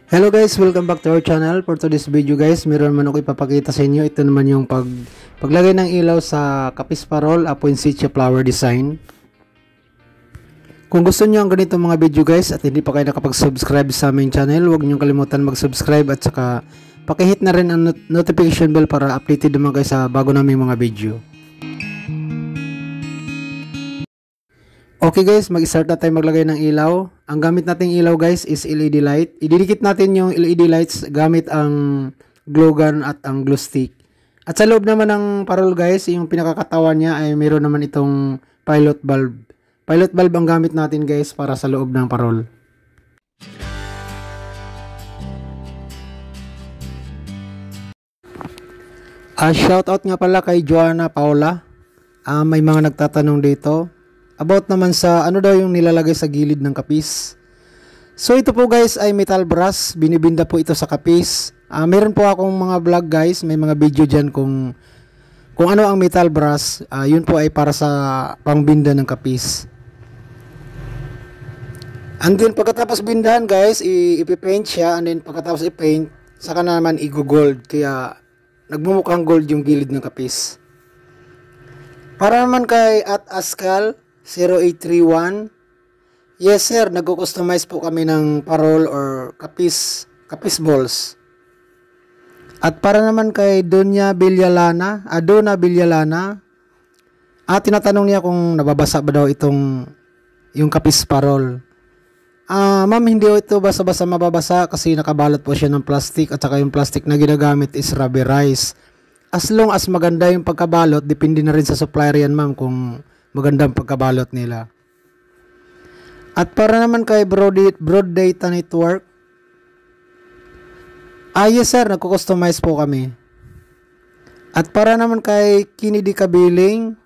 Hello guys, welcome back to our channel. For today's video guys, meron naman ako ipapakita sa inyo. Ito naman yung paglagay ng ilaw sa Kapis Parol Poinsettia flower design. Kung gusto niyo ang ganitong mga video guys at hindi pa kayo nakapag-subscribe sa aming channel, huwag niyo kalimutan mag-subscribe at saka pakihit na rin ang notification bell para updated naman kayo sa bago naming mga video. Okay guys, mag-start na tayo maglagay ng ilaw. Ang gamit nating ilaw guys is LED light. Ididikit natin yung LED lights gamit ang glue gun at ang glue stick. At sa loob naman ng parol guys, yung pinakakatawan niya ay meron naman itong pilot bulb. Pilot bulb ang gamit natin guys para sa loob ng parol. Shoutout nga pala kay Joanna Paula. May mga nagtatanong dito about naman sa ano daw yung nilalagay sa gilid ng kapis. So ito po guys ay metal brass, binibinda po ito sa kapis. Meron po akong mga vlog guys, may mga video dyan kung ano ang metal brass. Yun po ay para sa pangbinda ng kapis. And then pagkatapos bindahan guys, ipipaint siya, and then pagkatapos ipaint, saka na naman i-gold, kaya nagmumukhang gold yung gilid ng kapis. Para naman kay @Ascal 0831. Yes sir, nagko-customize po kami ng parol or kapis balls. At para naman kay Dona Villalana, tinatanong niya kung nababasa ba daw yung kapis parol. Ma'am, hindi ito basa-basa mababasa kasi nakabalot po siya ng plastic at saka yung plastic na ginagamit is rubberized. As long as maganda yung pagkabalot, depende na rin sa supplier yan ma'am kung magandang pagkabalot nila. At para naman kay Broad Data Network, yes sir, nagko-customize po kami. At para naman kay Kennedy Kabiling,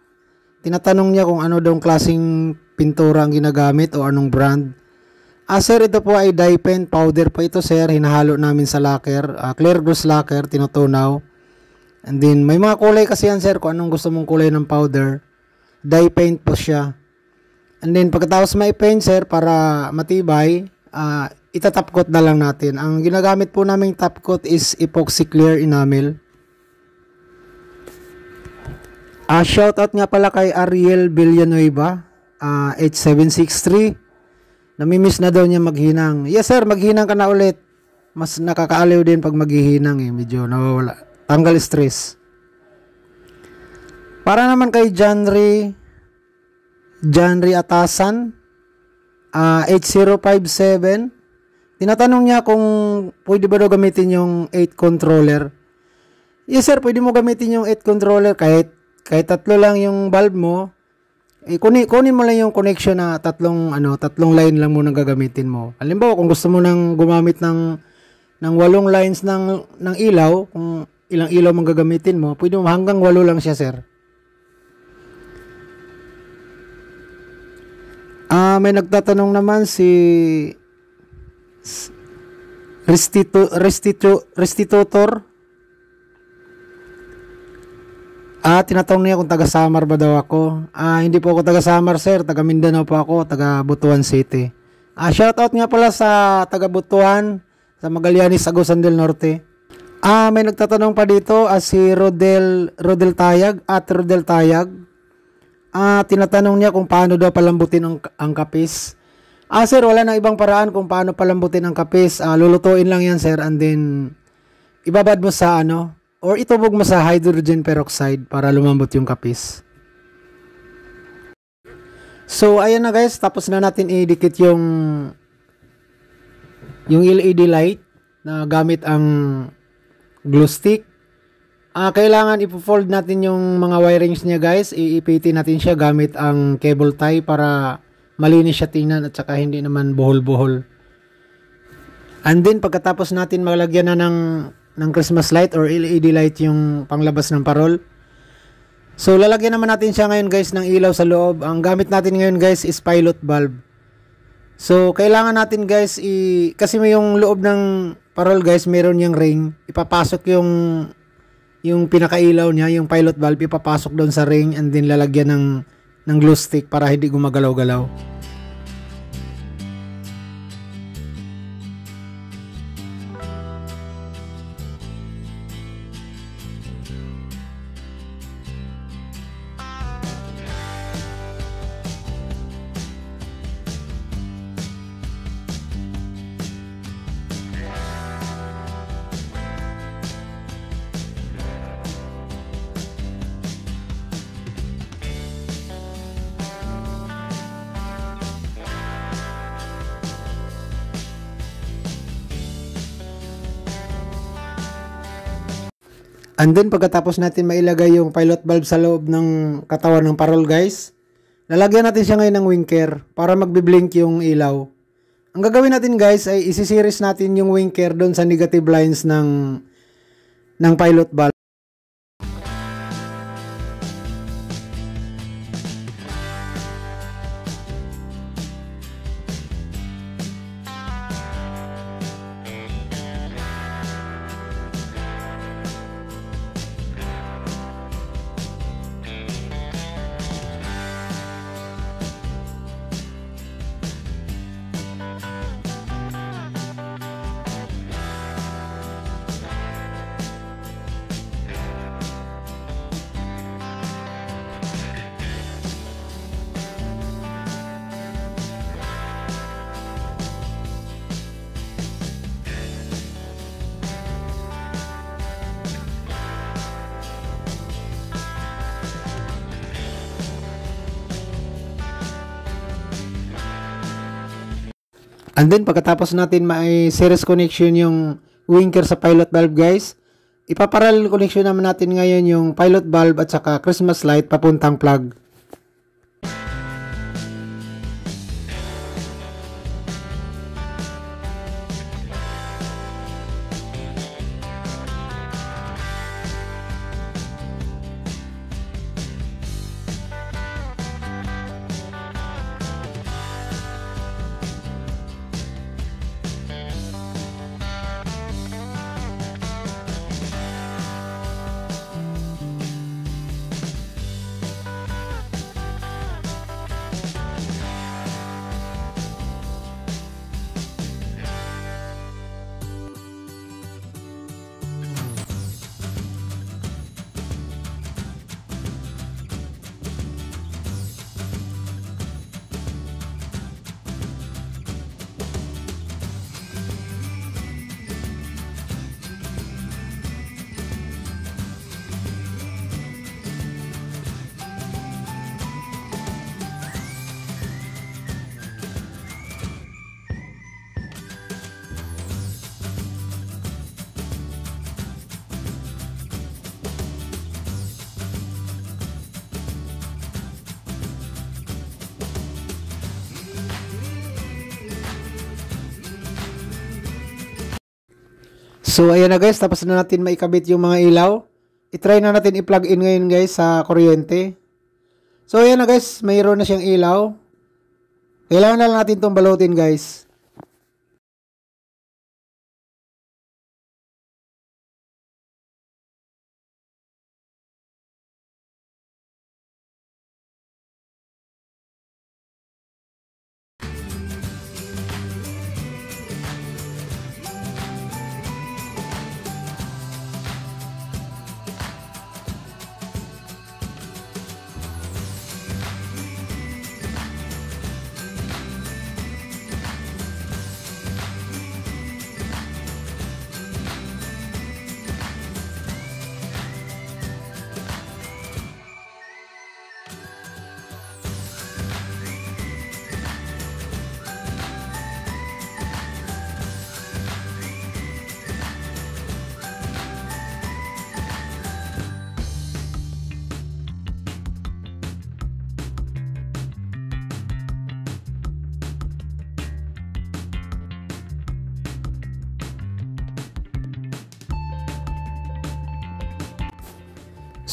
tinatanong niya kung ano daw klaseng pintura ang ginagamit o anong brand. Sir, ito po ay dye pen powder po ito sir, hinahalo namin sa lacquer, clear gloss lacquer, tinutunaw. And then may mga kulay kasi yan sir, kung anong gusto mong kulay ng powder. Dye paint po siya. And then pagkatapos mai-paint sir, para matibay, itatop coat na lang natin. Ang ginagamit po naming top coat is epoxy clear enamel. Shoutout nga pala kay Ariel Villanueva, 8763. Namimiss na daw niya maghinang. Yes sir, maghinang ka na ulit. Mas nakakaaliw din pag maghihinang medyo nawawala. Tanggal stress. Para naman kay Janry Atasan, 8057, tinatanong niya kung pwede ba daw gamitin yung 8 controller. Yes sir, pwede mo gamitin yung 8 controller kahit tatlo lang yung bulb mo. Kunin mo lang yung connection na tatlong line lang muna gagamitin mo. Halimbawa, kung gusto mo nang gumamit ng 8 lines ng ilaw, kung ilang ilaw mong gagamitin mo, pwede mo hanggang 8 lang siya sir. May nagtatanong naman si Restitutor. Tinatanong niya kung taga Samar ba daw ako. Hindi po ako taga Samar sir, taga Mindanao po ako, taga Butuan City. Shoutout nga pala sa taga Butuan, sa Magallanes, Agusan del Norte. May nagtatanong pa dito si Rodel Tayag, Rodel Tayag. Tinatanong niya kung paano daw palambutin ang kapis. Sir, wala nang ibang paraan kung paano palambutin ang kapis. Lulutuin lang yan sir, and then ibabad mo sa or itubog mo sa hydrogen peroxide para lumambot yung kapis. So ayan na guys, tapos na natin idikit yung LED light na gamit ang glue stick. Kailangan ipo-fold natin yung mga wirings niya guys. Iipitin natin siya gamit ang cable tie para malinis siya tingnan at saka hindi naman buhol-buhol. And then pagkatapos natin maglagyan na ng Christmas light or LED light yung panglabas ng parol. So lalagyan naman natin siya ngayon guys ng ilaw sa loob. Ang gamit natin ngayon guys is pilot bulb. So kailangan natin guys kasi may yung loob ng parol guys, meron yung ring. Ipapasok yung pinakailaw niya, yung pilot bulb, ipapasok doon sa ring and then lalagyan ng glue stick para hindi gumagalaw-galaw. And then pagkatapos natin mailagay yung pilot valve sa loob ng katawan ng parol guys, lalagyan natin siya ngayon ng winker para magbi-blink yung ilaw. Ang gagawin natin guys ay isi-series natin yung winker doon sa negative lines ng pilot valve. And then pagkatapos natin series connection yung winker sa pilot valve guys, ipaparallel connection naman natin ngayon yung pilot valve at saka Christmas light papuntang plug. So ayan na guys, tapos na natin maikabit yung mga ilaw. I-try na natin i-plug in ngayon guys sa kuryente. So ayan na guys, mayroon na siyang ilaw. Kailangan na lang natin itong balutin guys.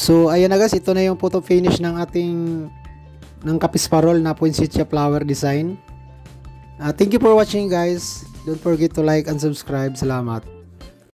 So ayan na guys, ito na yung photo finish ng ating Kapis Parol na poinsettia flower design. Thank you for watching guys. Don't forget to like and subscribe. Salamat.